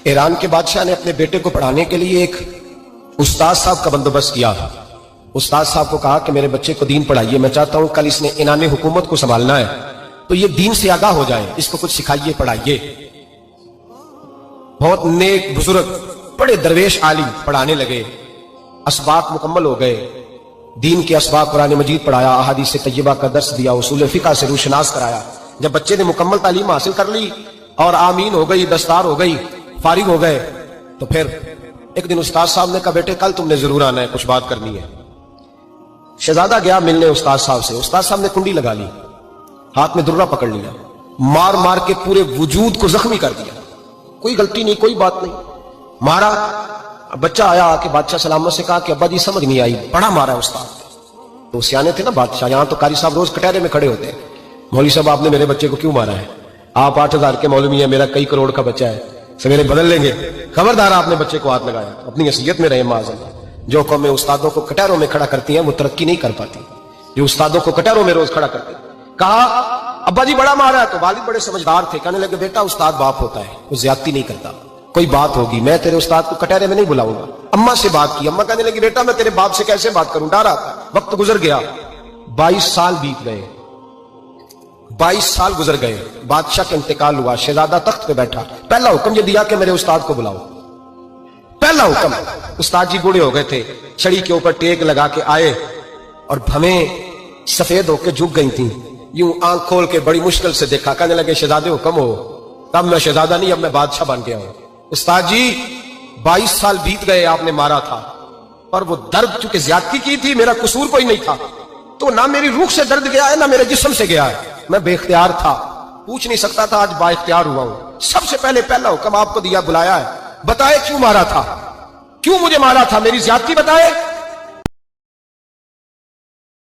ایران کے بادشاہ نے اپنے بیٹے کو پڑھانے کے لیے ایک استاد صاحب کا بندوبست کیا. استاد صاحب کو کہا کہ میرے بچے کو دین پڑھائیے، میں چاہتا ہوں کل اس نے انعام حکومت کو سنبھالنا ہے تو یہ دین سے آگاہ ہو جائے، اس کو کچھ سکھائیے، پڑھائیے. بہت نیک بزرگ بڑے درویش عالم پڑھانے لگے، اسباق مکمل ہو گئے، دین کے اسباق قرآن مجید پڑھایا، احادیث طیبہ کا درس دیا، اصول فقہ سے روشناس کرایا. جب بچے نے مکمل تعلیم حاصل کر لی اور آمین ہو گئی، دستار ہو گئی، فارغ ہو گئے، تو پھر ایک دن استاد صاحب نے کہا بیٹے کل تم نے ضرور آنا ہے، کچھ بات کرنی ہے. شہزادہ گیا ملنے استاد صاحب سے. استاد صاحب نے کنڈی لگا لی، ہاتھ میں درہ پکڑ لیا، مار مار کے پورے وجود کو زخمی کر دیا. کوئی غلطی نہیں، کوئی بات نہیں، مارا. بچہ آیا آ کے بادشاہ سلامت سے کہا کہ ابا جی سمجھ نہیں آئی، بڑا مارا استاد. تو سیانے تھے نا بادشاہ، یہاں تو قاری صاحب روز کٹہرے میں کھڑے ہوتے ہیں، مولوی صاحب آپ نے میرے بچے کو کیوں مارا ہے؟ آپ 8,000 کے مولوی ہیں، میرا کئی کروڑ کا بچہ ہے، سویرے بدل لیں گے. خبردار آپ نے بچے کو ہاتھ لگایا، اپنی حیثیت میں رہے معاذ. جو قومیں استادوں کو کٹہروں میں کھڑا کرتی ہیں وہ ترقی نہیں کر پاتی. جو استادوں کو کٹہروں میں روز کھڑا کرتے ہیں. کہا ابا جی بڑا مارا ہے. تو والد بڑے سمجھدار تھے، کہنے لگے بیٹا استاد باپ ہوتا ہے، وہ زیادتی نہیں کرتا، کوئی بات ہوگی میں تیرے استاد کو کٹہرے میں نہیں بلاؤں گا. اماں سے بات کی، اماں کہنے لگی بیٹا میں تیرے باپ سے کیسے بات کروں، ڈر آتا. وقت گزر گیا، 22 سال بیت گئے، 22 سال گزر گئے. بادشاہ کا انتقال ہوا، شہزادہ تخت پہ بیٹھا. پہلا حکم یہ دیا کہ میرے استاد کو بلاؤ، پہلا حکم. استاد جی بوڑھے ہو گئے تھے، چھڑی کے اوپر ٹیک لگا کے آئے اور بھویں سفید ہو کے جھک گئی تھیں. یوں آنکھ کھول کے بڑی مشکل سے دیکھا، کہنے لگے شہزادے حکم ہو. تب میں شہزادہ نہیں، اب میں بادشاہ بن گیا ہوں. استاد جی 22 سال بیت گئے، آپ نے مارا تھا، اور وہ درد چونکہ زیادتی کی تھی، میرا قصور کوئی نہیں تھا، تو نہ میری روح سے درد گیا ہے نہ میرے جسم سے گیا ہے، میں بے اختیار تھا، پوچھ نہیں سکتا تھا، آج با اختیار ہوا ہوں. سب سے پہلے پہلا حکم آپ کو دیا، بلایا ہے، بتائے کیوں مارا تھا، کیوں مجھے مارا تھا، میری زیادتی بتائے.